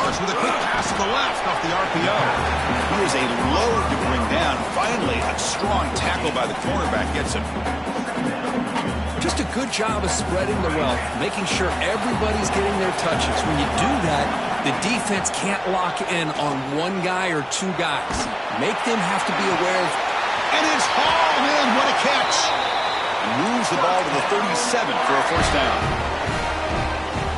starts with a quick pass to the left off the RPO. He is a load to bring down. Finally, a strong tackle by the cornerback gets him. Just a good job of spreading the wealth, making sure everybody's getting their touches. When you do that, the defense can't lock in on one guy or two guys. Make them have to be aware of... And it's hauled in. What a catch. And moves the ball to the 37 for a first down.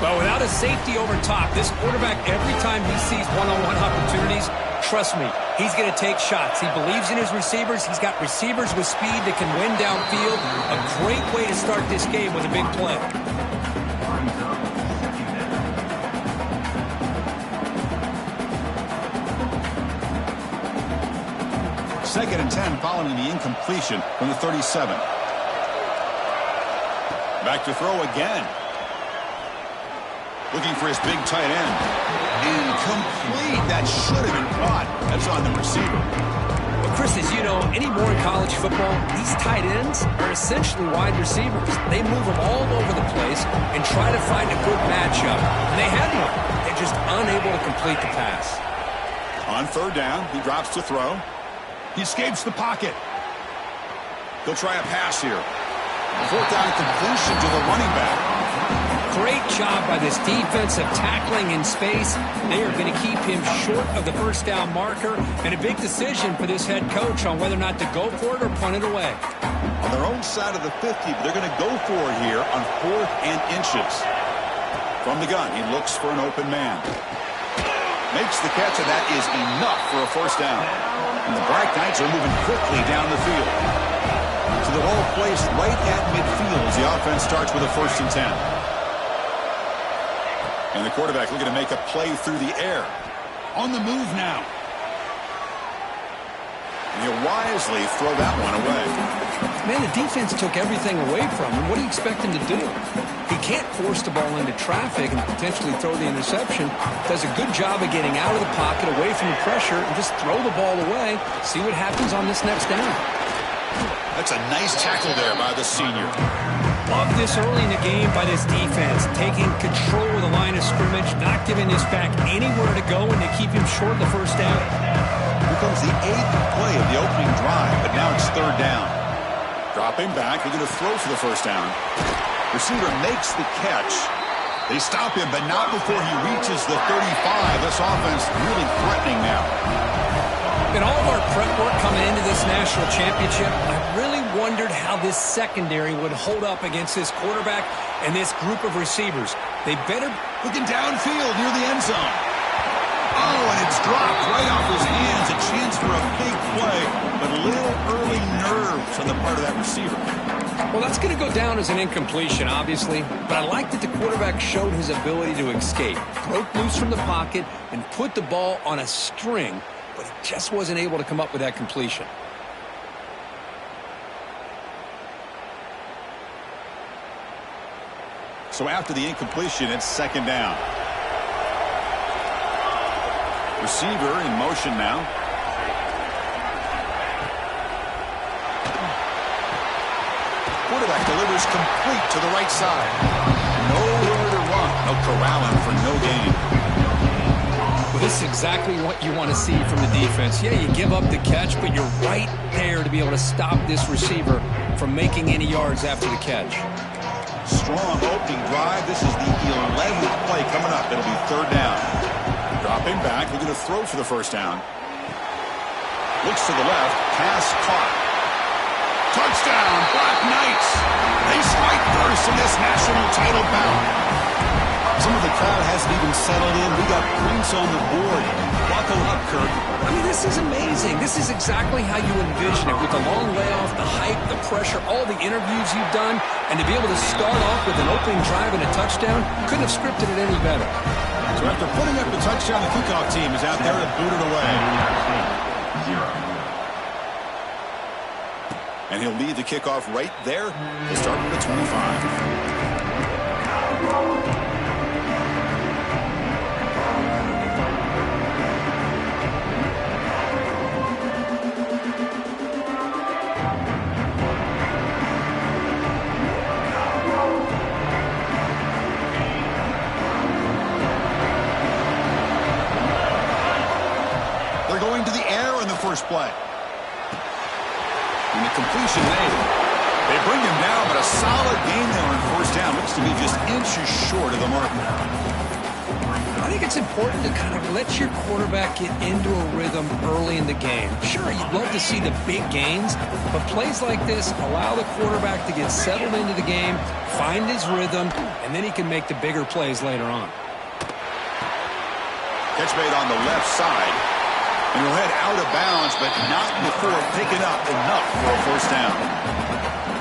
Well, without a safety over top, this quarterback, every time he sees one-on-one opportunities, trust me, he's going to take shots. He believes in his receivers. He's got receivers with speed that can win downfield. A great way to start this game with a big play. Second and 10 following the incompletion from the 37. Back to throw again. Looking for his big tight end. Incomplete. That should have been caught. That's on the receiver. Well, Chris, as you know, anymore in college football, these tight ends are essentially wide receivers. They move them all over the place and try to find a good matchup. And they had one. They're just unable to complete the pass. On third down, he drops to throw. He escapes the pocket. He'll try a pass here. Fourth down completion to the running back. Great job by this defense of tackling in space. They are going to keep him short of the first down marker, and a big decision for this head coach on whether or not to go for it or punt it away. On their own side of the 50, but they're going to go for it here on 4th and inches. From the gun, he looks for an open man. Makes the catch, and that is enough for a first down. And the Black Knights are moving quickly down the field. So the ball placed right at midfield as the offense starts with a 1st and 10. And the quarterback looking to make a play through the air. On the move now. And he'll wisely throw that one away. Man, the defense took everything away from him. What do you expect him to do? He can't force the ball into traffic and potentially throw the interception. Does a good job of getting out of the pocket, away from the pressure, and just throw the ball away. See what happens on this next down. That's a nice tackle there by the senior. Love this early in the game by this defense, taking control of the line of scrimmage, not giving this back anywhere to go, and to keep him short of the first down. Here comes the 8th play of the opening drive, but now it's third down. Dropping back, they're going to throw for the first down. Receiver makes the catch. They stop him, but not before he reaches the 35. This offense really threatening now. In all of our prep work coming into this national championship, I really wondered how this secondary would hold up against this quarterback and this group of receivers. They better... Looking downfield near the end zone. Oh, and it's dropped right off his hands. A chance for a big play, but a little early nerves on the part of that receiver. Well, that's going to go down as an incompletion, obviously, but I like that the quarterback showed his ability to escape, broke loose from the pocket, and put the ball on a string, but he just wasn't able to come up with that completion. So after the incompletion, it's second down. Receiver in motion now. Quarterback delivers complete to the right side. Nowhere to run. They'll corral him for no gain. Well, this is exactly what you want to see from the defense. Yeah, you give up the catch, but you're right there to be able to stop this receiver from making any yards after the catch. Strong opening drive. This is the 11th play coming up. It'll be third down. Dropping back. Looking to throw for the first down. Looks to the left. Pass caught. Touchdown, Black Knights. They strike first in this national title bout. Some of the crowd hasn't even settled in. We got Prince on the board. Buckle up, Kirk. I mean, this is amazing. This is exactly how you envision it, with the long layoff, the hype, the pressure, all the interviews you've done, and to be able to start off with an opening drive and a touchdown, couldn't have scripted it any better. So after putting up the touchdown, the kickoff team is out there to boot it away. And he'll lead the kickoff right there to start with the 25. first play. And the completion made. They bring him down, but a solid gain there on first down. Looks to be just inches short of the mark. I think it's important to kind of let your quarterback get into a rhythm early in the game. Sure, you'd love to see the big gains, but plays like this allow the quarterback to get settled into the game, find his rhythm, and then he can make the bigger plays later on. Catch made on the left side. And he'll head out of bounds, but not before picking up enough for a first down.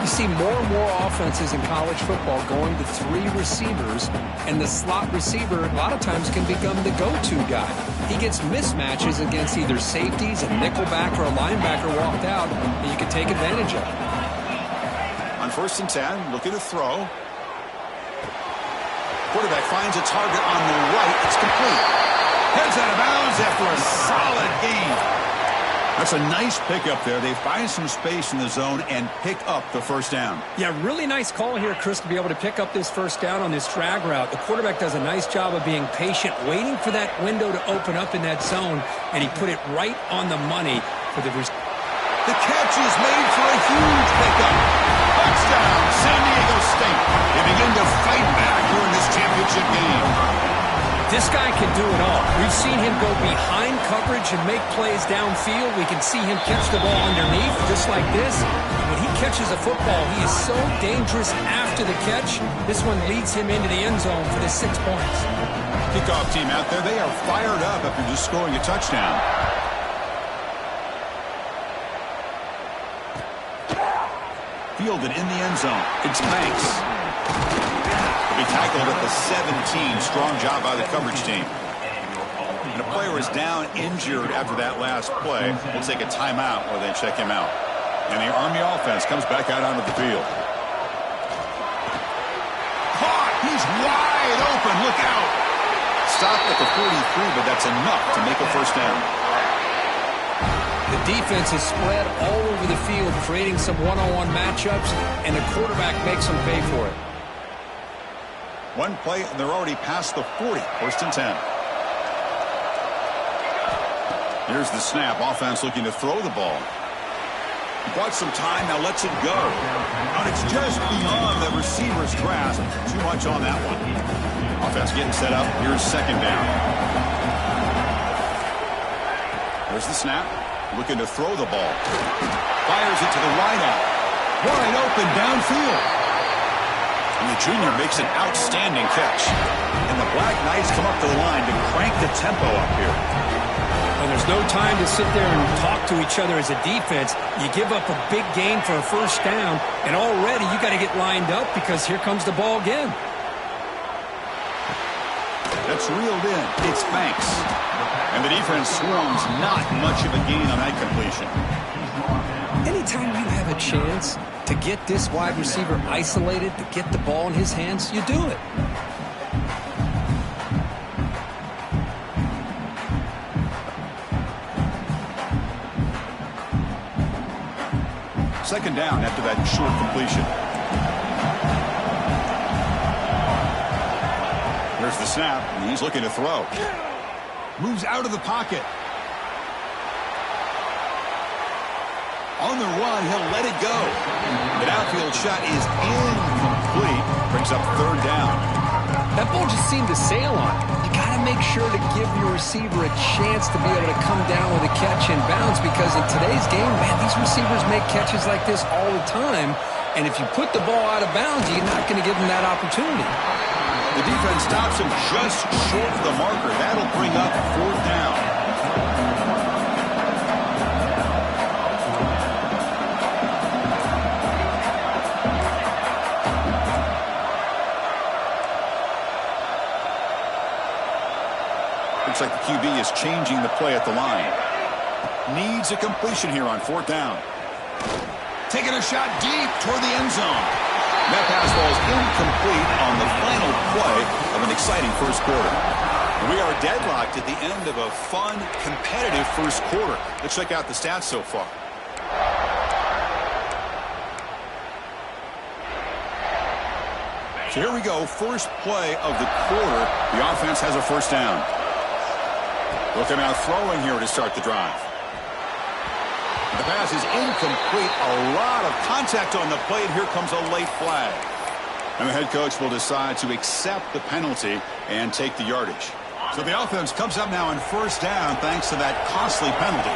You see more and more offenses in college football going to 3 receivers, and the slot receiver a lot of times can become the go-to guy. He gets mismatches against either safeties, a nickelback, or a linebacker walked out, and you can take advantage of it. On 1st and 10, looking to throw. Quarterback finds a target on the right. It's complete. Heads out of bounds after a solid gain. That's a nice pickup there. They find some space in the zone and pick up the first down. Yeah, really nice call here, Chris, to be able to pick up this first down on this drag route. The quarterback does a nice job of being patient, waiting for that window to open up in that zone, and he put it right on the money for the receiver. The catch is made for a huge pickup. Touchdown, San Diego State. They begin to fight back here in this championship game. This guy can do it all. We've seen him go behind coverage and make plays downfield. We can see him catch the ball underneath, just like this. And when he catches a football, he is so dangerous after the catch. This one leads him into the end zone for the 6 points. Kickoff team out there, they are fired up after just scoring a touchdown. Fielded in the end zone. It's Banks. Be tackled at the 17. Strong job by the coverage team. And a player is down injured after that last play. We'll take a timeout while they check him out. And the Army offense comes back out onto the field. Caught! He's wide open. Look out! Stopped at the 43, but that's enough to make a first down. The defense is spread all over the field, creating some one-on-one matchups, and the quarterback makes them pay for it. One play, and they're already past the 40. 1st and 10. Here's the snap. Offense looking to throw the ball. Bought some time, now lets it go. And it's just beyond the receiver's grasp. Too much on that one. Offense getting set up. Here's 2nd down. There's the snap. Looking to throw the ball. Fires it to the wideout. Wide open downfield. And the junior makes an outstanding catch. And the Black Knights come up to the line to crank the tempo up here. And there's no time to sit there and talk to each other as a defense. You give up a big gain for a first down, and already you got to get lined up because here comes the ball again. That's reeled in. It's Banks. And the defense swarms. Not much of a gain on that completion. Anytime you have a chance to get this wide receiver isolated, to get the ball in his hands, you do it. Second down after that short completion. There's the snap, and he's looking to throw. Moves out of the pocket. On the run, he'll let it go. The outfield shot is incomplete. Brings up 3rd down. That ball just seemed to sail on it. You got to make sure to give your receiver a chance to be able to come down with a catch in bounds, because in today's game, man, these receivers make catches like this all the time. And if you put the ball out of bounds, you're not going to give them that opportunity. The defense stops him just short of the marker. That'll bring up 4th down. Looks like the QB is changing the play at the line. Needs a completion here on 4th down. Taking a shot deep toward the end zone. That pass falls incomplete on the final play of an exciting first quarter. We are deadlocked at the end of a fun, competitive first quarter. Let's check out the stats so far. So here we go. First play of the quarter. The offense has a first down. Looking out throwing here to start the drive. The pass is incomplete. A lot of contact on the play, and here comes a late flag. And the head coach will decide to accept the penalty and take the yardage. So the offense comes up now on first down thanks to that costly penalty.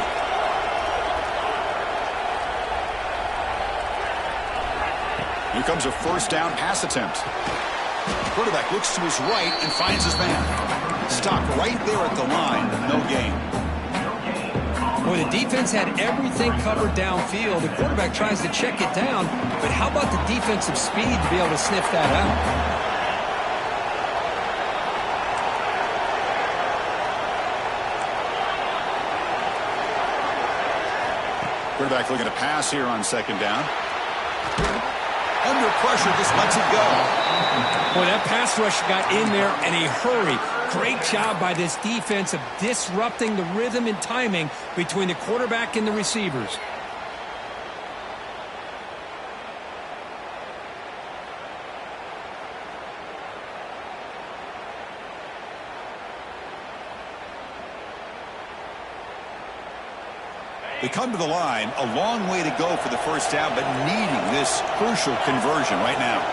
Here comes a first down pass attempt. Quarterback looks to his right and finds his man. Stopped right there at the line. No gain. Boy, the defense had everything covered downfield. The quarterback tries to check it down, but how about the defensive speed to be able to sniff that out? Quarterback looking to pass here on second down. Under pressure, just lets it go. Boy, that pass rush got in there in a hurry. Great job by this defense of disrupting the rhythm and timing between the quarterback and the receivers. They come to the line, a long way to go for the first down, but needing this crucial conversion right now.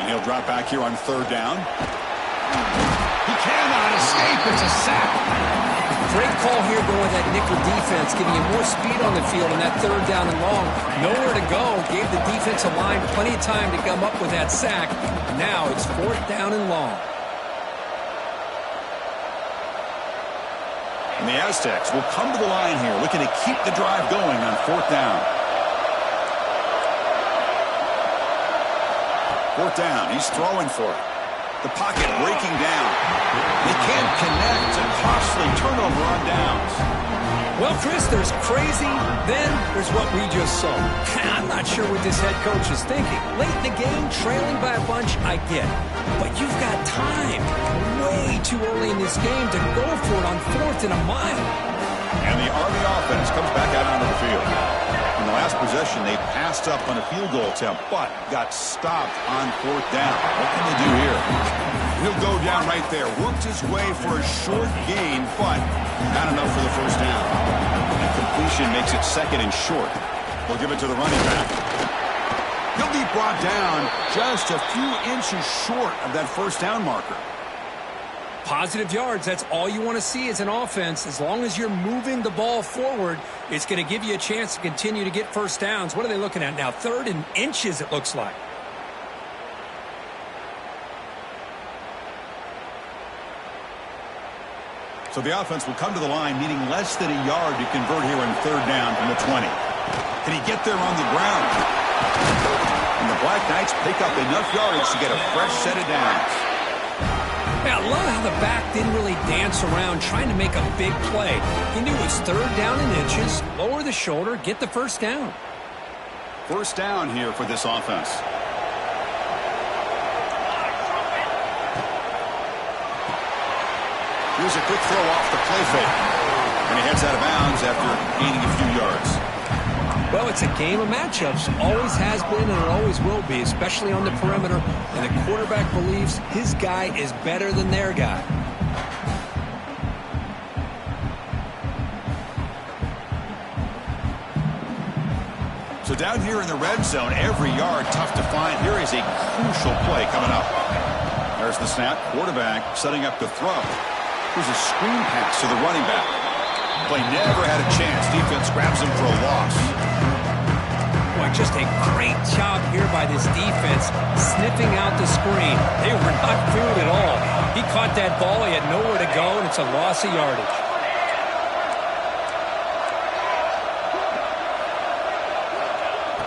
And he'll drop back here on third down. He cannot escape. It's a sack. Great call here going with that nickel defense, giving you more speed on the field on that third down and long. Nowhere to go. Gave the defensive line plenty of time to come up with that sack. Now it's fourth down and long. And the Aztecs will come to the line here, looking to keep the drive going on fourth down. Fourth down, he's throwing for it. The pocket breaking down. They can't connect. A costly turnover on downs. Well, Chris, there's crazy, then there's what we just saw. I'm not sure what this head coach is thinking. Late in the game, trailing by a bunch, I get it. But you've got time. Way too early in this game to go for it on fourth and a mile. And the Army offense comes back out onto the field. In the last possession, they passed up on a field goal attempt, but got stopped on fourth down. What can they do here? He'll go down right there. Worked his way for a short gain, but not enough for the first down. And completion makes it second and short. We'll give it to the running back. He'll be brought down just a few inches short of that first down marker. Positive yards, that's all you want to see as an offense. As long as you're moving the ball forward, it's going to give you a chance to continue to get first downs. What are they looking at now? Third and inches, it looks like. So the offense will come to the line, needing less than a yard to convert here on third down from the 20. Can he get there on the ground? And the Black Knights pick up enough yards to get a fresh set of downs. Yeah, I love how the back didn't really dance around trying to make a big play. He knew it was third down in inches, lower the shoulder, get the first down. First down here for this offense. Here's a quick throw off the play fake. And he heads out of bounds after gaining a few yards. Well, it's a game of matchups. Always has been and it always will be, especially on the perimeter. And the quarterback believes his guy is better than their guy. So down here in the red zone, every yard tough to find. Here is a crucial play coming up. There's the snap. Quarterback setting up to throw. Here's a screen pass to the running back. Play never had a chance. Defense grabs him for a loss. Boy, just a great job here by this defense, sniffing out the screen. They were not fooled at all. He caught that ball. He had nowhere to go, and it's a loss of yardage.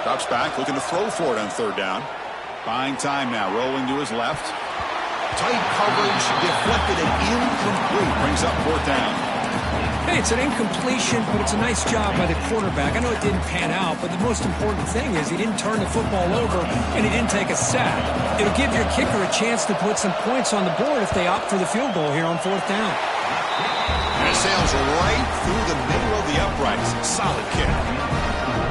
Drops back, looking to throw for it on third down. Buying time now, rolling to his left. Tight coverage, deflected and incomplete. Brings up fourth down. Hey, it's an incompletion, but it's a nice job by the quarterback. I know it didn't pan out, but the most important thing is he didn't turn the football over and he didn't take a sack. It'll give your kicker a chance to put some points on the board if they opt for the field goal here on fourth down. And it sails right through the middle of the uprights. Solid kick.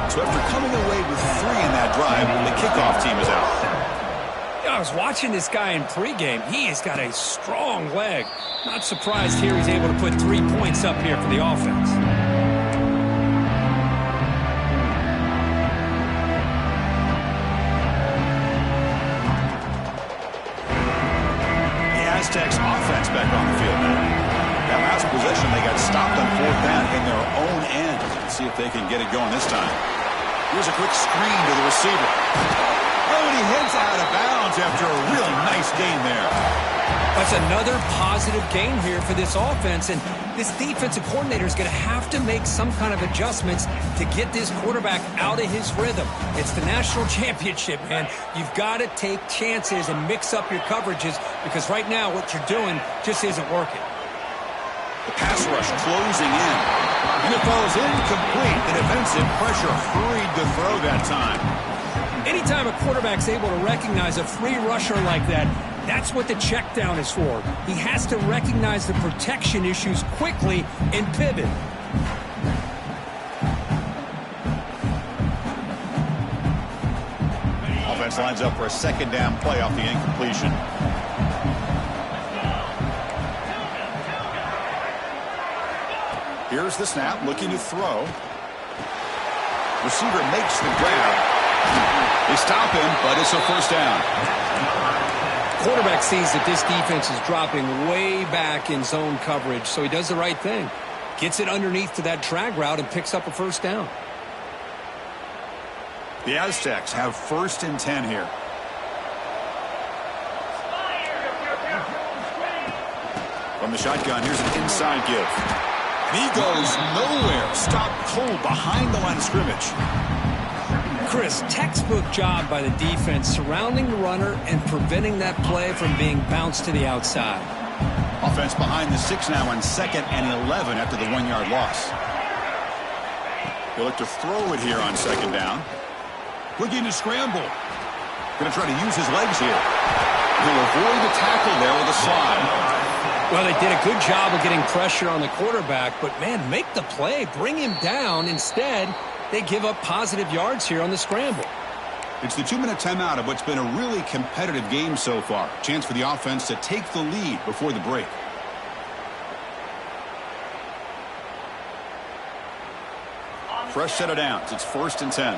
So after coming away with 3 in that drive, the kickoff team is out. I was watching this guy in pregame. He has got a strong leg. Not surprised here he's able to put 3 points up here for the offense. Bucs offense back on the field now. That last possession, they got stopped on 4th down in their own end. Let's see if they can get it going this time. Here's a quick screen to the receiver. Oh, and he heads out of bounds after a really nice gain there. That's another positive gain here for this offense, and this defensive coordinator is going to have to make some kind of adjustments to get this quarterback out of his rhythm. It's the national championship, man. You've got to take chances and mix up your coverages because right now what you're doing just isn't working. The pass rush closing in, and it falls incomplete. The defensive pressure hurried to throw that time. Anytime a quarterback's able to recognize a free rusher like that, that's what the check down is for. He has to recognize the protection issues quickly and pivot. Offense lines up for a 2nd down play off the incompletion. Here's the snap, looking to throw. Receiver makes the grab. They stop him, but it's a 1st down. Quarterback sees that this defense is dropping way back in zone coverage, so he does the right thing. Gets it underneath to that drag route and picks up a 1st down. The Aztecs have 1st and 10 here. From the shotgun, here's an inside give. And he goes nowhere. Stopped cold behind the line of scrimmage. Chris, textbook job by the defense surrounding the runner and preventing that play from being bounced to the outside. Offense behind the 6 now on 2nd and 11 after the 1-yard loss. He'll look to throw it here on 2nd down. Looking to scramble. Going to try to use his legs here. He'll avoid the tackle there with a slide. Well, they did a good job of getting pressure on the quarterback, but, man, make the play. Bring him down. Instead, they give up positive yards here on the scramble. It's the 2-minute timeout of what's been a really competitive game so far. Chance for the offense to take the lead before the break. Fresh set of downs. It's 1st and 10.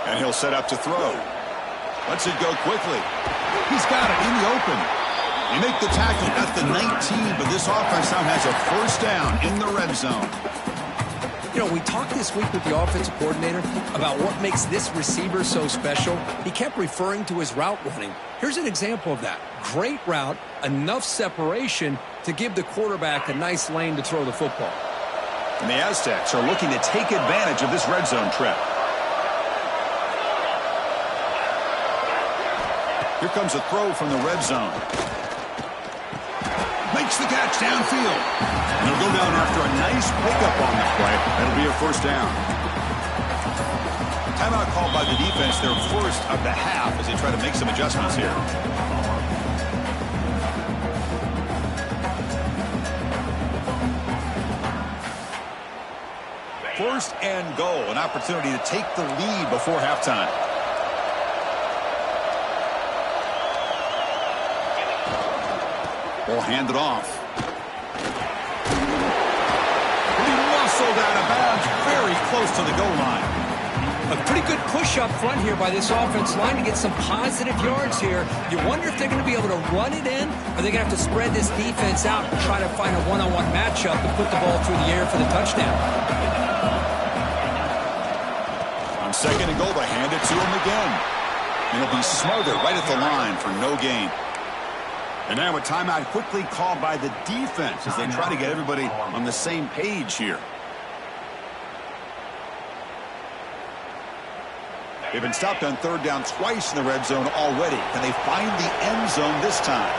And he'll set up to throw. Lets it go quickly. He's got it in the open. They make the tackle at the 19, but this offense now has a 1st down in the red zone. You know, we talked this week with the offensive coordinator about what makes this receiver so special. He kept referring to his route running. Here's an example of that. Great route, enough separation to give the quarterback a nice lane to throw the football. And the Aztecs are looking to take advantage of this red zone trip. Here comes a throw from the red zone. Makes the catch downfield. And he'll go down after a nice pickup on the play. That'll be a 1st down. Timeout called by the defense, their 1st of the half as they try to make some adjustments here. First and goal, an opportunity to take the lead before halftime. Ball handed off. He muscled out of bounds very close to the goal line. A pretty good push up front here by this offense line to get some positive yards here. You wonder if they're going to be able to run it in, or they're going to have to spread this defense out and try to find a one-on-one matchup to put the ball through the air for the touchdown. On 2nd and goal, they hand it to him again. And it'll be smothered right at the line for no gain. And now a timeout quickly called by the defense as they try to get everybody on the same page here. They've been stopped on 3rd down twice in the red zone already. Can they find the end zone this time?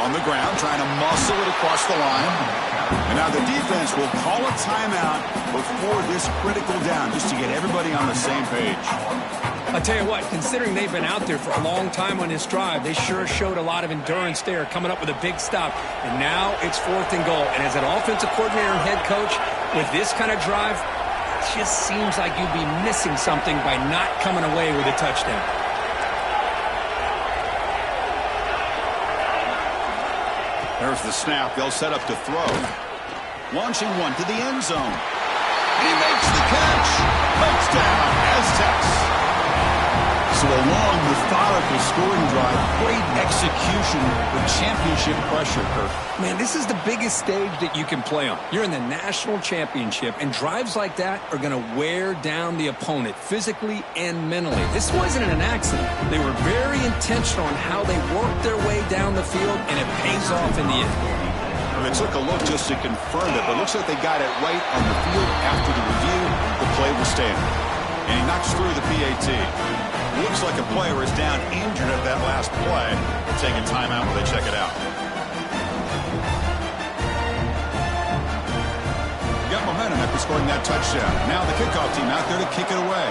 On the ground, trying to muscle it across the line. And now the defense will call a timeout before this critical down just to get everybody on the same page. I'll tell you what, considering they've been out there for a long time on this drive, they sure showed a lot of endurance there, coming up with a big stop. And now it's 4th and goal. And as an offensive coordinator and head coach, with this kind of drive, it just seems like you'd be missing something by not coming away with a touchdown. There's the snap. They'll set up to throw. Launching one to the end zone. And he makes the catch. Touchdown, Aztecs. So a long, methodical scoring drive. Great execution with championship pressure, Kirk. Man, this is the biggest stage that you can play on. You're in the national championship, and drives like that are going to wear down the opponent physically and mentally. This wasn't an accident. They were very intentional on how they worked their way down the field, and it pays off in the end. They took a look just to confirm it, but it looks like they got it right on the field after the review. The play was standing. And he knocks through the PAT. Looks like a player is down injured at that last play. They're taking timeout while they check it out. Got momentum after scoring that touchdown. Now the kickoff team out there to kick it away.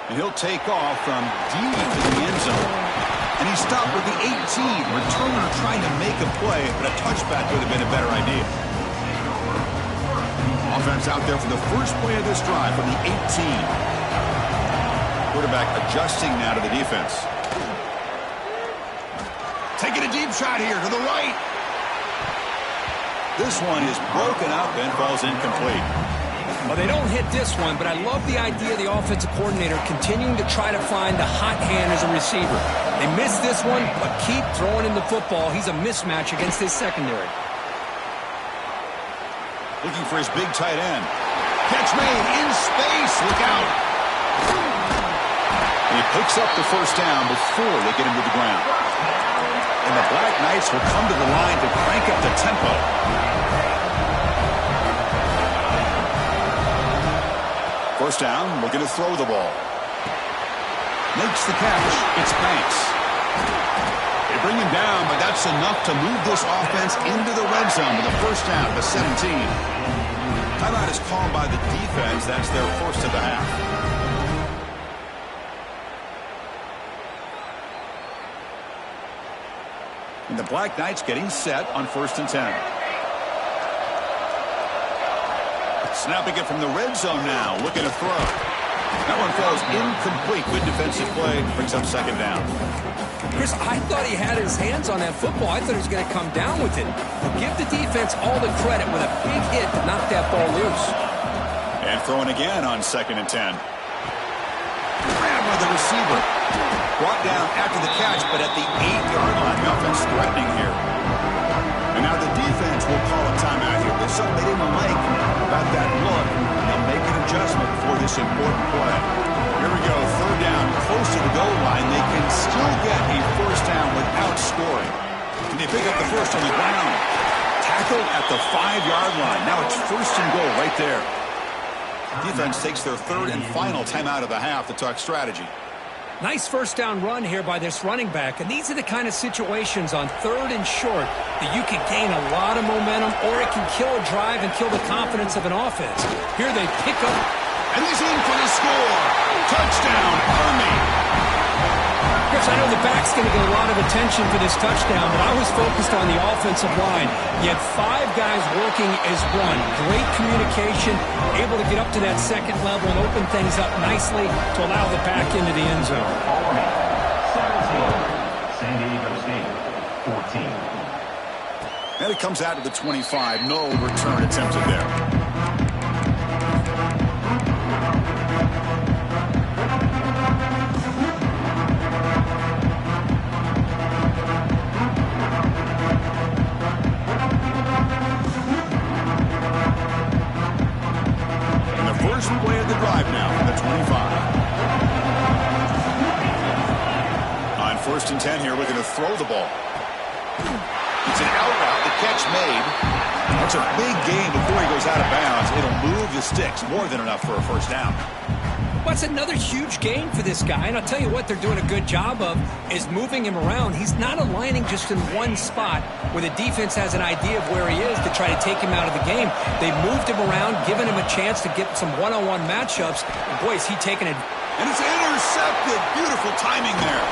And he'll take off from deep into the end zone. And he stopped with the 18. Returner trying to make a play, but a touchback would have been a better idea. Offense out there for the first play of this drive from the 18. Quarterback adjusting now to the defense. Taking a deep shot here to the right. This one is broken up and falls incomplete. Well, they don't hit this one, but I love the idea of the offensive coordinator continuing to try to find the hot hand as a receiver. They missed this one, but keep throwing him the football. He's a mismatch against his secondary. Looking for his big tight end. Catch made in space. Look out. And he picks up the first down before they get him to the ground. And the Black Knights will come to the line to crank up the tempo. First down, looking to throw the ball. Makes the catch. It's Banks. They bring him down, but that's enough to move this offense into the red zone with a first down at the 17. Timeout is called by the defense. That's their first of the half. And the Black Knights getting set on 1st and 10. Snapping it from the red zone now, looking to throw. That one falls incomplete. Good defensive play, brings up second down. Chris, I thought he had his hands on that football. I thought he was going to come down with it. But give the defense all the credit with a big hit to knock that ball loose. And throwing again on 2nd and 10. Grab by the receiver. Brought down after the catch, but at the 8-yard line. The offense threatening here. And now the defense will call a timeout here. There's something they didn't like about that look. They'll make an adjustment for this important play. Here we go, 3rd down, close to the goal line. They can still get a first down without scoring. Can they pick up the first on the ground? Tackled at the 5-yard line. Now it's 1st and goal right there. Defense takes their 3rd and final timeout of the half to talk strategy. Nice first down run here by this running back. And these are the kind of situations on 3rd and short that you can gain a lot of momentum, or it can kill a drive and kill the confidence of an offense. Here they pick up. And he's in for the score. Touchdown, Army. Chris, I know the back's going to get a lot of attention for this touchdown, but I was focused on the offensive line. You had 5 guys working as one. Great communication, able to get up to that second level and open things up nicely to allow the back into the end zone. 17, San Diego State, 14. And it comes out to the 25. No return attempted there. Play of the drive now from the 25. On 1st and 10 here, looking to throw the ball. It's an out route, the catch made. That's a big gain before he goes out of bounds. It'll move the sticks, more than enough for a first down. Well, it's another huge gain for this guy, and I'll tell you what they're doing a good job of is moving him around. He's not aligning just in one spot where the defense has an idea of where he is to try to take him out of the game. They've moved him around, given him a chance to get some one-on-one matchups. And boy, is he taking it. And it's intercepted. Beautiful timing there.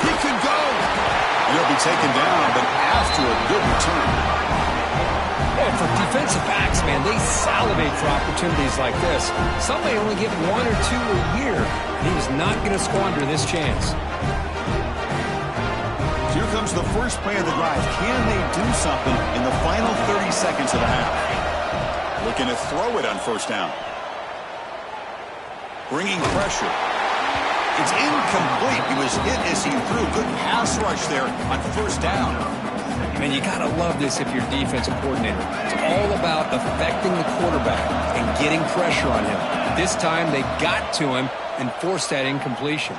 He can go. And he'll be taken down, but after a good return. Boy, for defensive backs, man, they salivate for opportunities like this. Some may only get 1 or 2 a year. He's not going to squander this chance. Here comes the first play of the drive. Can they do something in the final 30 seconds of the half? Looking to throw it on first down. Bringing pressure. It's incomplete. He was hit as he threw. Good pass rush there on first down. Man, you got to love this if you're defensive coordinator. It's all about affecting the quarterback and getting pressure on him. This time they got to him and forced that incompletion.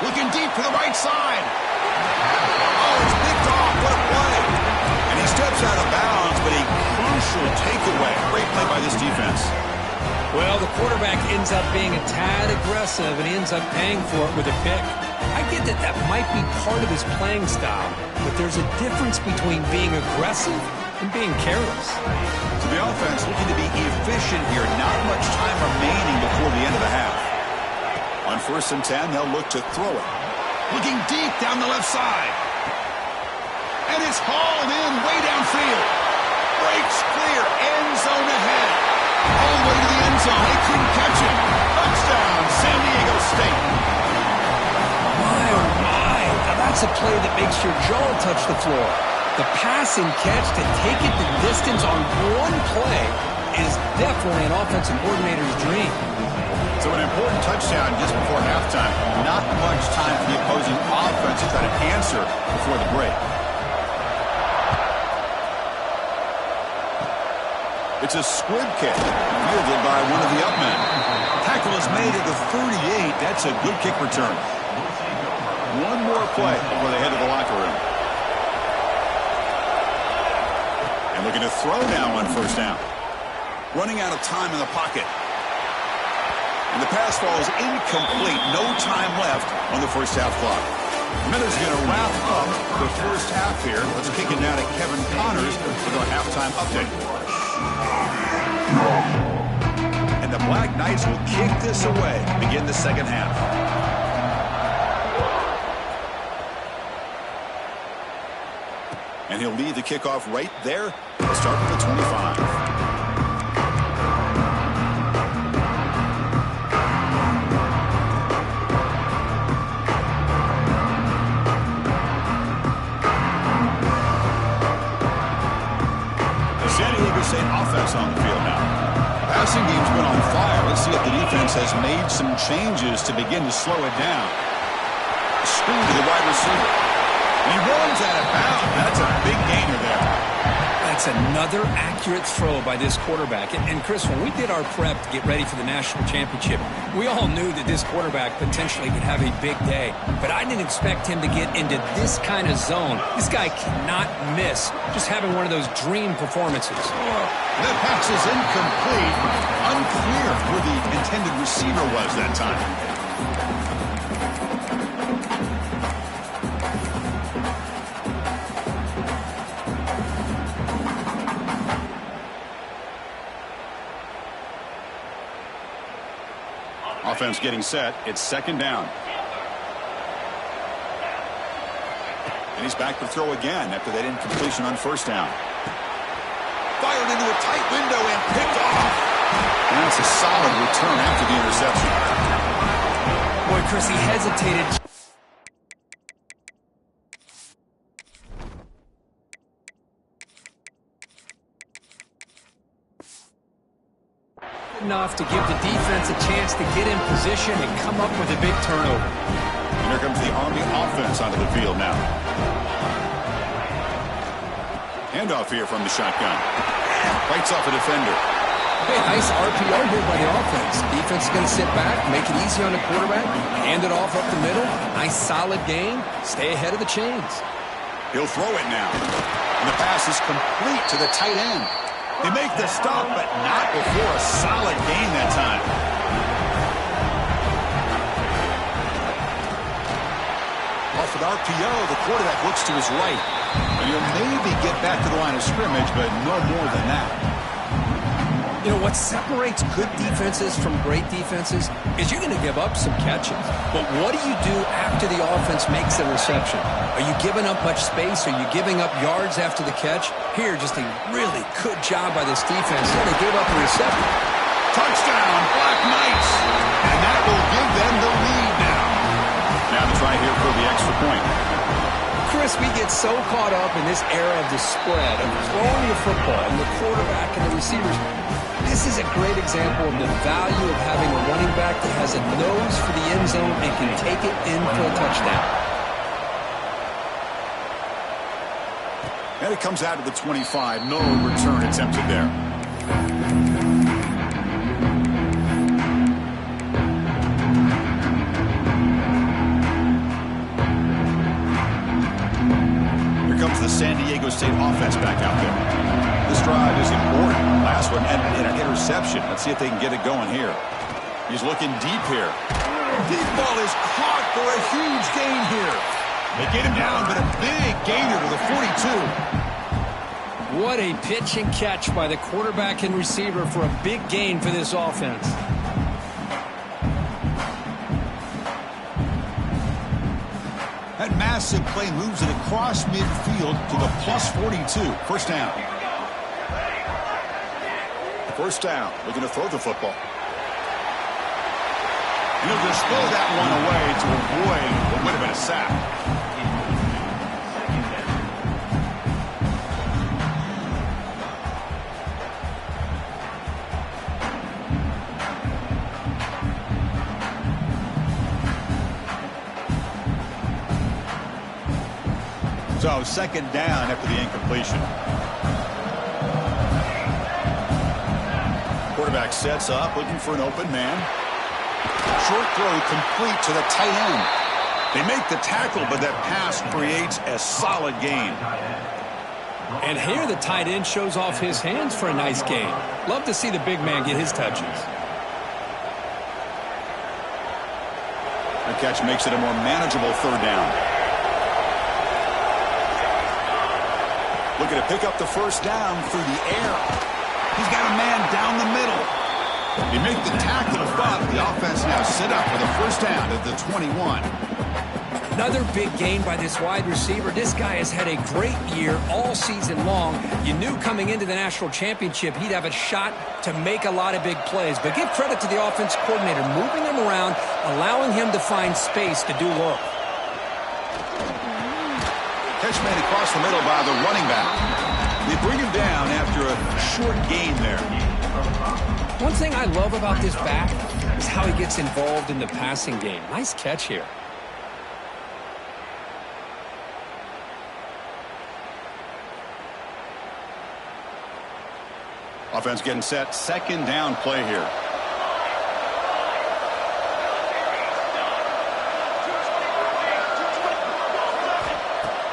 Looking deep to the right side. Oh, it's picked off. What a play. And he steps out of bounds, but a crucial takeaway. Great play by this defense. Well, the quarterback ends up being a tad aggressive, and he ends up paying for it with a pick. I get that that might be part of his playing style, but there's a difference between being aggressive and being careless. So the offense looking to be efficient here. Not much time remaining before the end of the half. On 1st and 10, they'll look to throw it. Looking deep down the left side. And it's hauled in way downfield. Breaks clear. End zone ahead. All the way to the end zone. They couldn't catch it. Touchdown, San Diego State. My, oh my. Now that's a play that makes your jaw touch the floor. The pass and catch to take it the distance on one play is definitely an offensive coordinator's dream. So an important touchdown just before halftime. Not much time for the opposing offense to try to answer before the break. It's a squib kick, fielded by one of the up men. Tackle is made at the 38. That's a good kick return. One more play before they head to the locker room. And looking to throw now on first down. Running out of time in the pocket. And the pass falls incomplete. No time left on the first half clock. Miller's going to wrap up the first half here. Let's kick it now to Kevin Connors for the halftime update. And the Black Knights will kick this away to begin the second half. And he'll lead the kickoff right there. He'll start with the 25. State offense on the field now. Passing game's been on fire. Let's see if the defense has made some changes to begin to slow it down. Screen to the wide receiver. And he runs out of bounds. That's a big gainer there. That's another accurate throw by this quarterback. And Chris, when we did our prep to get ready for the national championship, we all knew that this quarterback potentially could have a big day. But I didn't expect him to get into this kind of zone. This guy cannot miss. Just having one of those dream performances. That pass is incomplete. Unclear who the intended receiver was that time. Offense getting set. It's second down. And he's back to throw again after that incompletion on first down. Fired into a tight window and picked off. And that's a solid return after the interception. Boy, Chris, he hesitated. Enough to give the defense a chance to get in position and come up with a big turnover. And here comes the Army offense onto the field now. Handoff here from the shotgun. Fights off a defender. Hey, nice RPO here by the offense. Defense is going to sit back, make it easy on the quarterback, hand it off up the middle. Nice solid game. Stay ahead of the chains. He'll throw it now. And the pass is complete to the tight end. They make the stop, but not before a solid gain that time. Off an RPO, the quarterback looks to his right. And he'll maybe get back to the line of scrimmage, but no more than that. You know, what separates good defenses from great defenses is you're going to give up some catches. But what do you do after the offense makes a reception? Are you giving up much space? Are you giving up yards after the catch? Here, just a really good job by this defense. Yeah, they gave up a reception. Touchdown, Black Knights. And that will give them the lead now. Now to try here for the extra point. Chris, we get so caught up in this era of the spread, of throwing the football, and the quarterback and the receivers. This is a great example of the value of having a running back that has a nose for the end zone and can take it in for a touchdown. And it comes out to the 25. No return attempted there. Here comes the San Diego State offense back out there. This drive is important. Last one and an interception. Let's see if they can get it going here. He's looking deep here. Deep ball is caught for a huge gain here. They get him down, but a big gainer to the 42. What a pitch and catch by the quarterback and receiver for a big gain for this offense. That massive play moves it across midfield to the plus 42. First down. First down. Looking to throw the football. And he'll just throw that one away to avoid what would have been a sack. So second down after the incompletion. Quarterback sets up, looking for an open man. Short throw complete to the tight end. They make the tackle, but that pass creates a solid gain. And here the tight end shows off his hands for a nice gain. Love to see the big man get his touches. The catch makes it a more manageable third down. Looking to pick up the first down through the air. He's got a man down the middle. They make the tackle, but the offense now set up for the first down at the 21. Another big gain by this wide receiver. This guy has had a great year all season long. You knew coming into the national championship he'd have a shot to make a lot of big plays. But give credit to the offense coordinator, moving him around, allowing him to find space to do work. Catch made across the middle by the running back. They bring him down after a short gain there. One thing I love about this back is how he gets involved in the passing game. Nice catch here. Offense getting set. Second down play here.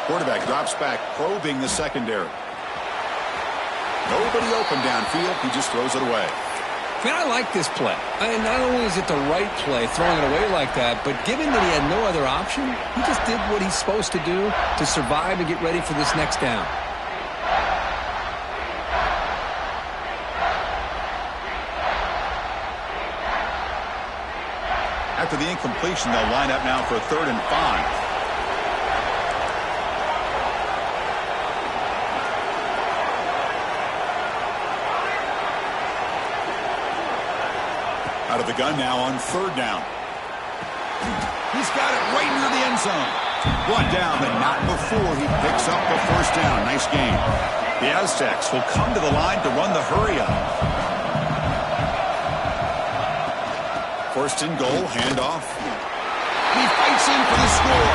Quarterback drops back, probing the secondary. Nobody open downfield. He just throws it away. Man, I like this play. And not only is it the right play, throwing it away like that, but given that he had no other option, he just did what he's supposed to do to survive and get ready for this next down. After the incompletion, they'll line up now for 3rd and 5. Out of the gun now on 3rd down. He's got it right near the end zone. One down, but not before he picks up the first down. Nice game. The Aztecs will come to the line to run the hurry up. 1st and goal, handoff. He fights in for the score.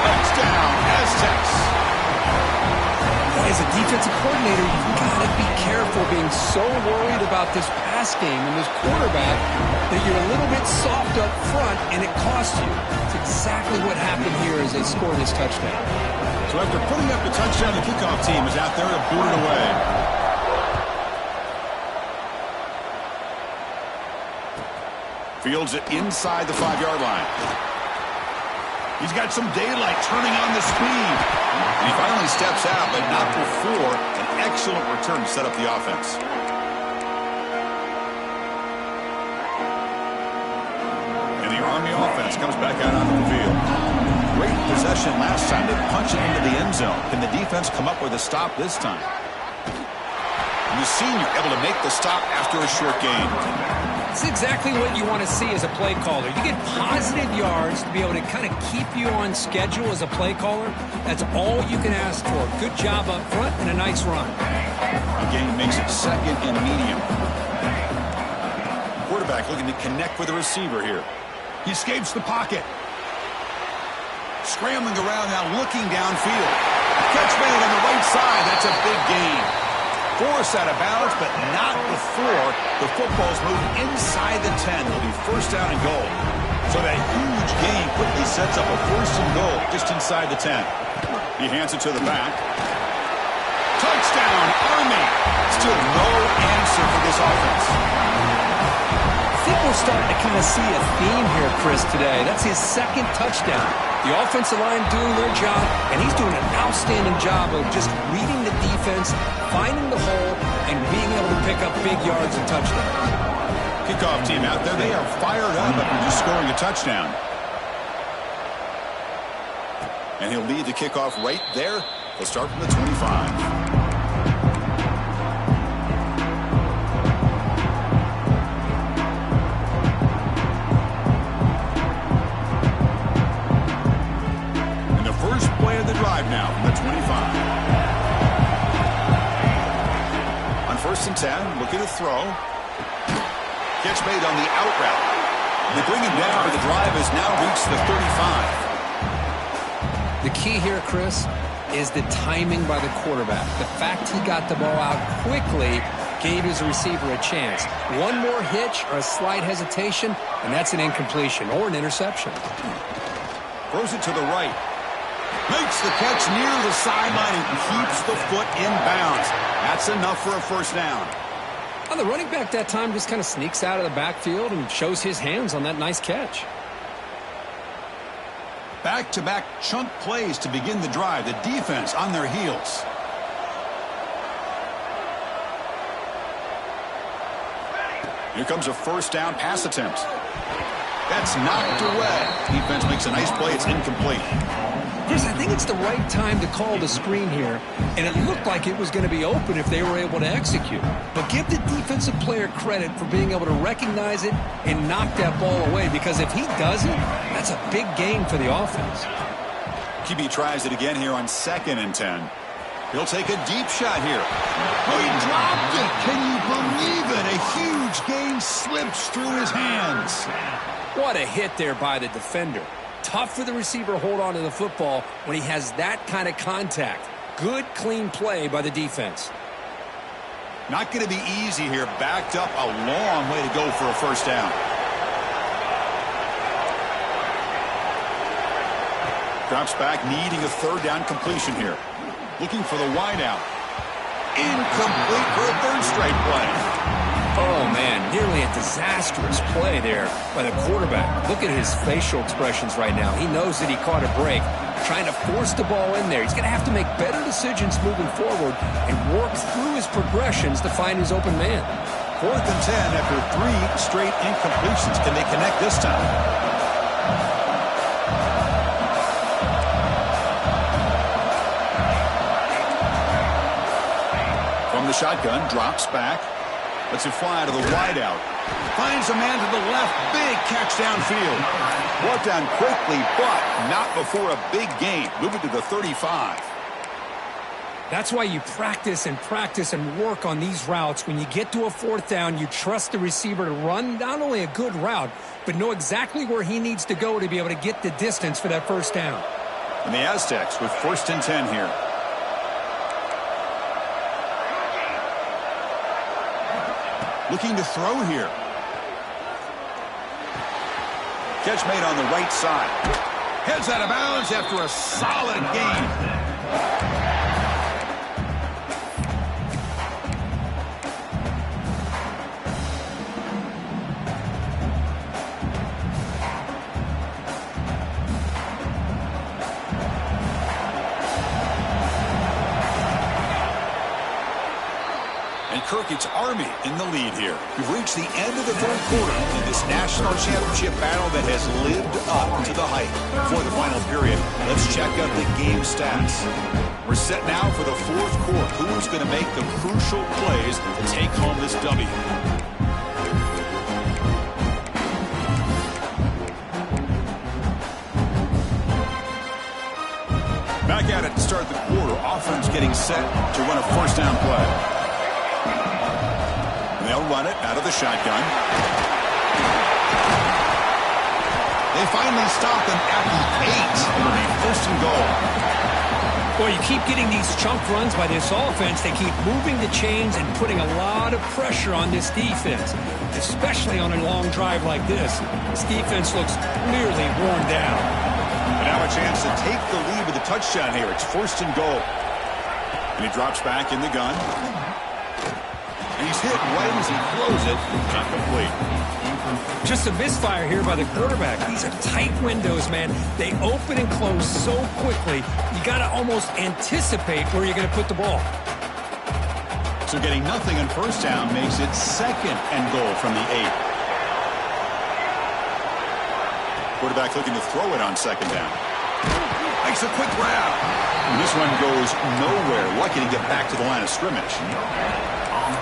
Touchdown, Aztecs. As a defensive coordinator, you've got to be careful being so worried about this pass game and this quarterback that you're a little bit soft up front and it costs you. It's exactly what happened here as they score this touchdown. So after putting up the touchdown, the kickoff team is out there to boot it away. Fields it inside the 5-yard line. He's got some daylight turning on the speed. And he finally steps out, but not before an excellent return to set up the offense. And the Army offense comes back out onto the field. Great possession last time. They punch it into the end zone. Can the defense come up with a stop this time? And the senior able to make the stop after a short gain. That's exactly what you want to see as a play caller. You get positive yards to be able to kind of keep you on schedule as a play caller. That's all you can ask for. Good job up front and a nice run. The game makes it second and medium. Quarterback looking to connect with the receiver here. He escapes the pocket. Scrambling around now, looking downfield. Catch made on the right side. That's a big gain. Forced out of bounds, but not before the football's moved inside the 10. They'll be first down and goal. So that huge gain quickly sets up a first and goal just inside the 10. He hands it to the back. Touchdown, Army. Still no answer for this offense. I think we're starting to kind of see a theme here, Chris, today. That's his second touchdown. The offensive line doing their job, and he's doing an outstanding job of just reading the defense, finding the hole, and being able to pick up big yards and touchdowns. Kickoff team out there. They are fired up after just scoring a touchdown. And he'll lead the kickoff right there. He'll start from the 25. Now from the 25. On 1st and 10, looking to throw. Catch made on the out route. They bring him down, but the drive has now reached the 35. The key here, Chris, is the timing by the quarterback. The fact he got the ball out quickly gave his receiver a chance. One more hitch or a slight hesitation, and that's an incompletion or an interception. Throws it to the right. Makes the catch near the sideline and keeps the foot in bounds. That's enough for a first down. Well, the running back that time just kind of sneaks out of the backfield and shows his hands on that nice catch. Back-to-back chunk plays to begin the drive. The defense on their heels. Here comes a first down pass attempt. That's knocked away. Defense makes a nice play. It's incomplete. Chris, I think it's the right time to call the screen here, and it looked like it was going to be open if they were able to execute. But give the defensive player credit for being able to recognize it and knock that ball away, because if he doesn't, that's a big gain for the offense. QB tries it again here on 2nd and 10. He'll take a deep shot here. Oh, he dropped it. Can you believe it? A huge gain slips through his hands. What a hit there by the defender. Tough for the receiver to hold on to the football when he has that kind of contact. Good, clean play by the defense. Not going to be easy here. Backed up a long way to go for a first down. Drops back, needing a 3rd down completion here. Looking for the wideout. Incomplete for a 3rd straight play. Oh, man, nearly a disastrous play there by the quarterback. Look at his facial expressions right now. He knows that he caught a break, trying to force the ball in there. He's going to have to make better decisions moving forward and work through his progressions to find his open man. 4th and 10 after 3 straight incompletions. Can they connect this time? From the shotgun, drops back. Lets it fly to the wideout. Finds a man to the left. Big catch downfield. Brought down quickly, but not before a big gain. Moving to the 35. That's why you practice and work on these routes. When you get to a 4th down, you trust the receiver to run not only a good route, but know exactly where he needs to go to be able to get the distance for that first down. And the Aztecs with 1st and 10 here. Looking to throw here. Catch made on the right side. Heads out of bounds after a solid gain. Kirk, it's Army in the lead here. We've reached the end of the 3rd quarter in this national championship battle that has lived up to the hype. For the final period, let's check out the game stats. We're set now for the 4th quarter. Who's going to make the crucial plays to take home this W? start the quarter. Offense getting set to run a first down play. They'll run it out of the shotgun. They finally stop him at the 8. It'll be first and goal. Well, you keep getting these chunk runs by this offense. They keep moving the chains and putting a lot of pressure on this defense, especially on a long drive like this. This defense looks clearly worn down. And now a chance to take the lead with a touchdown here. It's first and goal. And he drops back in the gun. And he's hit right as he throws it. Not complete. Just a misfire here by the quarterback. These are tight windows, man. They open and close so quickly. You got to almost anticipate where you're going to put the ball. So getting nothing on first down makes it second and goal from the 8. Quarterback looking to throw it on second down. Makes a quick grab. And this one goes nowhere. Lucky to get back to the line of scrimmage.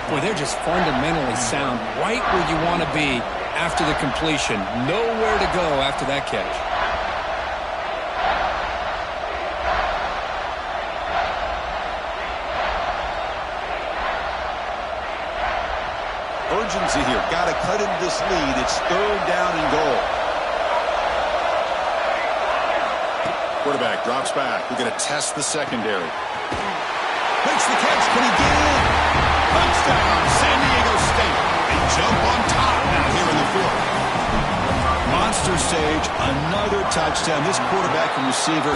Boy, they're just fundamentally sound, right where you want to be after the completion. Nowhere to go after that catch. Urgency here. Got to cut into this lead. It's third down and goal. Quarterback drops back. We're going to test the secondary. Makes the catch. Can he get in? Touchdown, San Diego State. They jump on top now here in the fourth. Monster stage, another touchdown. This quarterback and receiver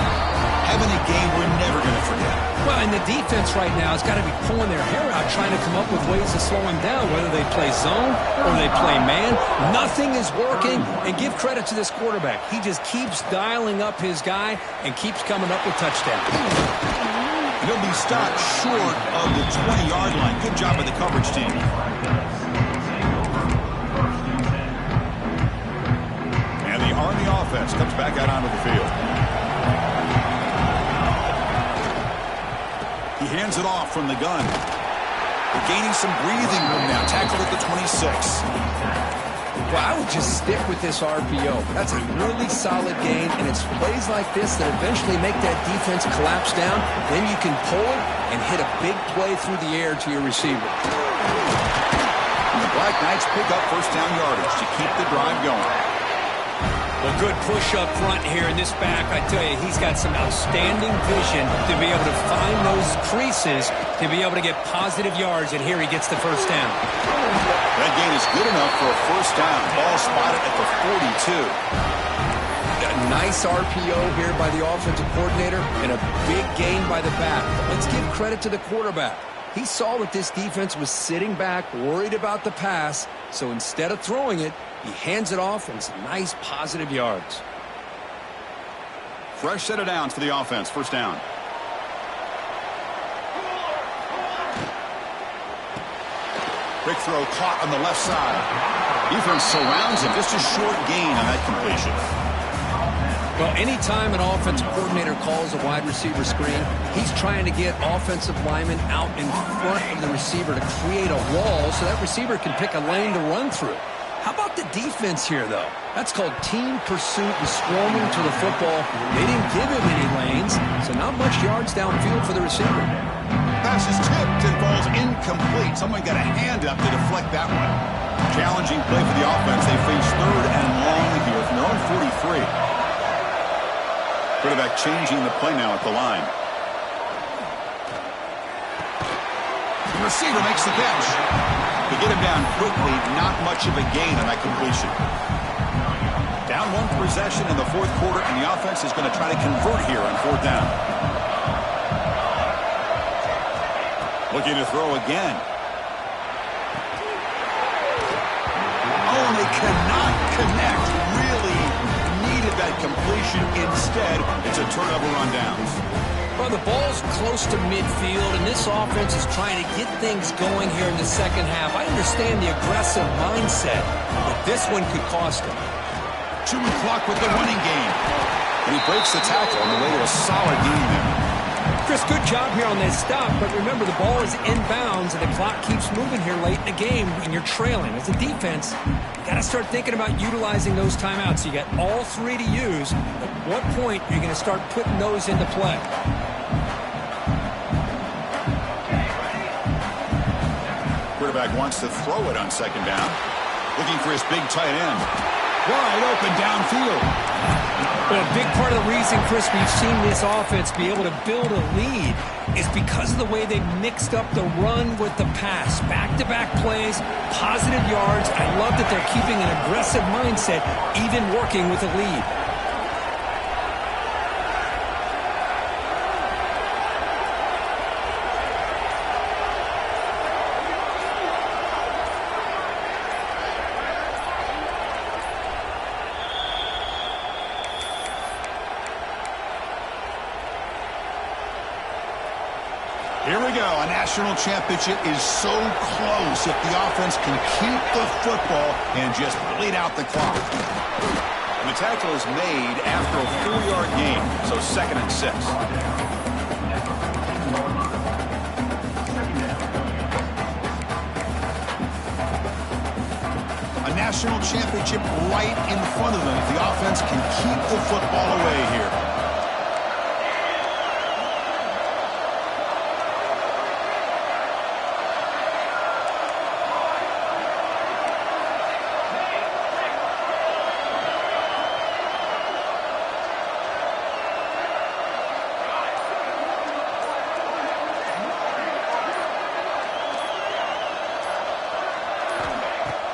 having a game we're never going to forget. Well, and the defense right now has got to be pulling their hair out trying to come up with ways to slow him down, whether they play zone or they play man. Nothing is working, and give credit to this quarterback. He just keeps dialing up his guy and keeps coming up with touchdowns. He'll be stopped short of the 20-yard line. Good job by the coverage team. And the Army offense comes back out onto the field. He hands it off from the gun. They're gaining some breathing room now. Tackled at the 26. Well, I would just stick with this RPO. That's a really solid gain, and it's plays like this that eventually make that defense collapse down. Then you can pull it and hit a big play through the air to your receiver. And the Black Knights pick up first down yardage to keep the drive going. A good push up front here in this back. I tell you, he's got some outstanding vision to be able to find those creases, to be able to get positive yards, and here he gets the first down. That gain is good enough for a first down. Ball spotted at the 42. A nice RPO here by the offensive coordinator and a big gain by the back. But let's give credit to the quarterback. He saw that this defense was sitting back, worried about the pass, so instead of throwing it, he hands it off and some nice positive yards. Fresh set of downs for the offense. First down. Quick throw caught on the left side. Defense surrounds him. Just a short gain on that completion. Well, anytime an offensive coordinator calls a wide receiver screen, he's trying to get offensive linemen out in front of the receiver to create a wall so that receiver can pick a lane to run through. How about the defense here, though? That's called team pursuit and swarming to the football. They didn't give him any lanes, so not much yards downfield for the receiver. Pass is tipped and falls incomplete. Someone got a hand up to deflect that one. Challenging play for the offense. They face third and long here from their own 43. Quarterback changing the play now at the line. The receiver makes the catch. To get him down quickly, not much of a gain on that completion. Down one possession in the fourth quarter, and the offense is going to try to convert here on fourth down. Looking to throw again. Oh, and they cannot connect. Really needed that completion. Instead, it's a turnover on downs. Well, the ball's close to midfield, and this offense is trying to get things going here in the second half. I understand the aggressive mindset, but this one could cost him. Chewing clock with the running game. And he breaks the tackle on the way to a solid game there. Chris, good job here on that stop, but remember the ball is inbounds and the clock keeps moving here late in the game and you're trailing. As a defense, you got to start thinking about utilizing those timeouts. You got all three to use. At what point are you going to start putting those into play? Quarterback wants to throw it on second down. Looking for his big tight end. Wide open downfield. Well, a big part of the reason, Chris, we've seen this offense be able to build a lead is because of the way they mixed up the run with the pass. Back-to-back plays, positive yards. I love that they're keeping an aggressive mindset, even working with a lead. Here we go. A national championship is so close if the offense can keep the football and just bleed out the clock. And the tackle is made after a 4-yard gain, so 2nd and 6. A national championship right in front of them if the offense can keep the football away here.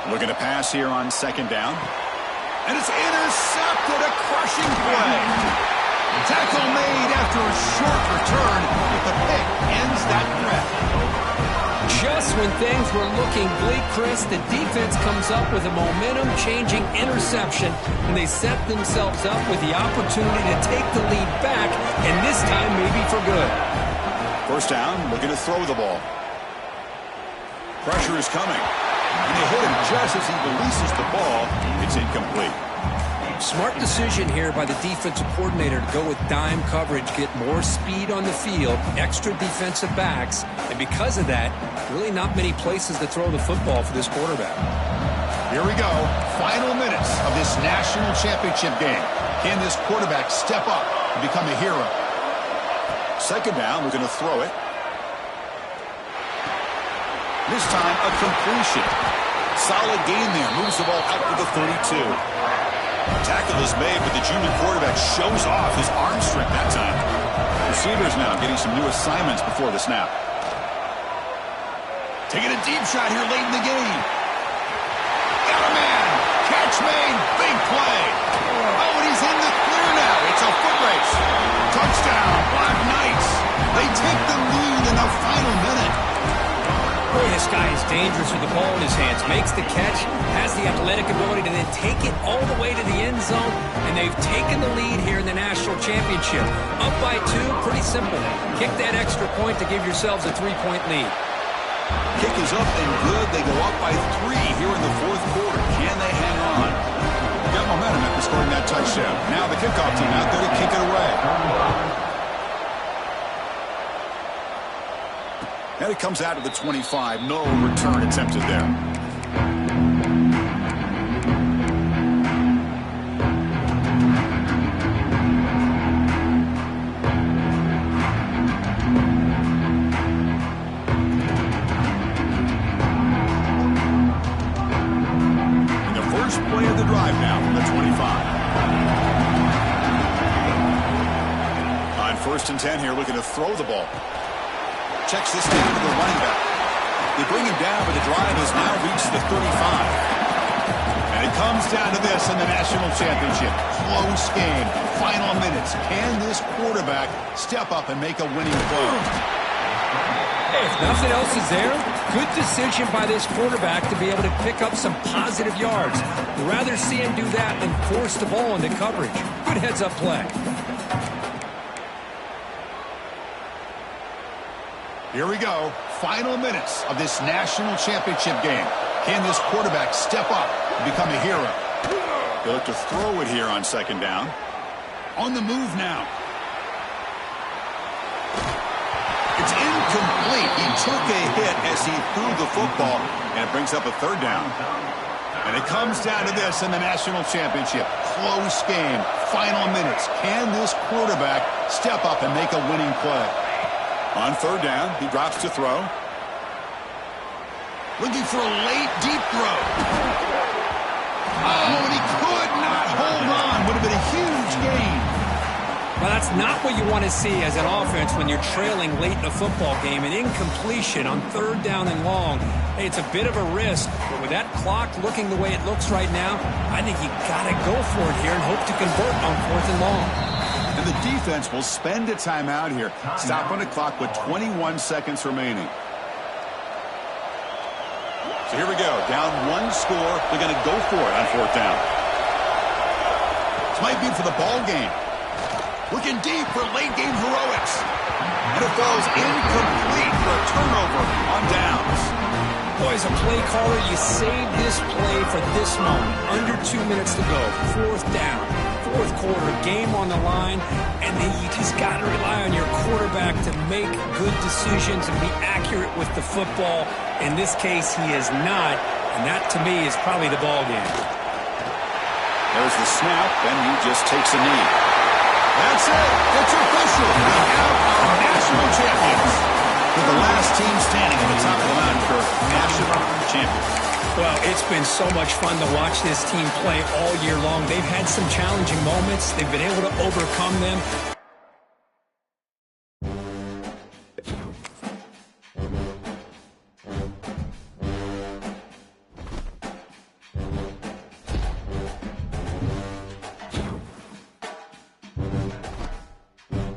Looking to pass here on second down. And it's intercepted, a crushing play. Tackle made after a short return, but the pick ends that threat. Just when things were looking bleak, Chris, the defense comes up with a momentum-changing interception, and they set themselves up with the opportunity to take the lead back, and this time maybe for good. First down, looking to throw the ball. Pressure is coming. And they hit him just as he releases the ball. It's incomplete. Smart decision here by the defensive coordinator to go with dime coverage, get more speed on the field, extra defensive backs, and because of that, really not many places to throw the football for this quarterback. Here we go. Final minutes of this national championship game. Can this quarterback step up and become a hero? Second down, we're going to throw it. This time, a completion. Solid gain there. Moves the ball out to the 32. Tackle is made, but the junior quarterback shows off his arm strength that time. Receivers now getting some new assignments before the snap. Taking a deep shot here late in the game. Got a man. Catch made. Big play. Oh, and he's in the clear now. It's a foot race. Touchdown, Black Knights. They take the lead in the final minute. Boy, this guy is dangerous with the ball in his hands. Makes the catch, has the athletic ability to then take it all the way to the end zone, and they've taken the lead here in the national championship. Up by 2, pretty simple. Kick that extra point to give yourselves a 3-point lead. Kick is up and good. They go up by 3 here in the fourth quarter. Can they hang on? Got momentum after scoring that touchdown. Now the kickoff team out there to kick it away. And it comes out of the 25. No return attempted there. And the first play of the drive now from the 25. On 1st and 10 here, looking to throw the ball. Checks this down to the running back. They bring him down, but the drive has now reached the 35. And it comes down to this in the national championship. Close game. Final minutes. Can this quarterback step up and make a winning play? Hey, if nothing else is there, good decision by this quarterback to be able to pick up some positive yards. I'd rather see him do that than force the ball into coverage. Good heads-up play. Here we go. Final minutes of this national championship game. Can this quarterback step up and become a hero? They look to throw it here on second down. On the move now. It's incomplete. He took a hit as he threw the football, and it brings up a third down. And it comes down to this in the national championship. Close game. Final minutes. Can this quarterback step up and make a winning play? On third down, he drops to throw. Looking for a late, deep throw. Oh, and he could not hold on. Would have been a huge gain. Well, that's not what you want to see as an offense when you're trailing late in a football game. An incompletion on 3rd down and long. Hey, it's a bit of a risk, but with that clock looking the way it looks right now, I think you got to go for it here and hope to convert on 4th and long. And the defense will spend a timeout here. Stop on the clock with 21 seconds remaining. So here we go. Down 1 score. They're going to go for it on 4th down. This might be for the ball game. Looking deep for late-game heroics. And it falls incomplete for a turnover on downs. Boy, as a play caller, you save this play for this moment. Under 2 minutes to go. 4th down. 4th quarter, game on the line. And then you just got to rely on your quarterback to make good decisions and be accurate with the football. In this case, he is not. And that, to me, is probably the ball game. There's the snap, and he just takes a knee. That's it. It's official. We have our national champions. With the last team standing at the top of the mountain for national champions. Well, it's been so much fun to watch this team play all year long. They've had some challenging moments. They've been able to overcome them.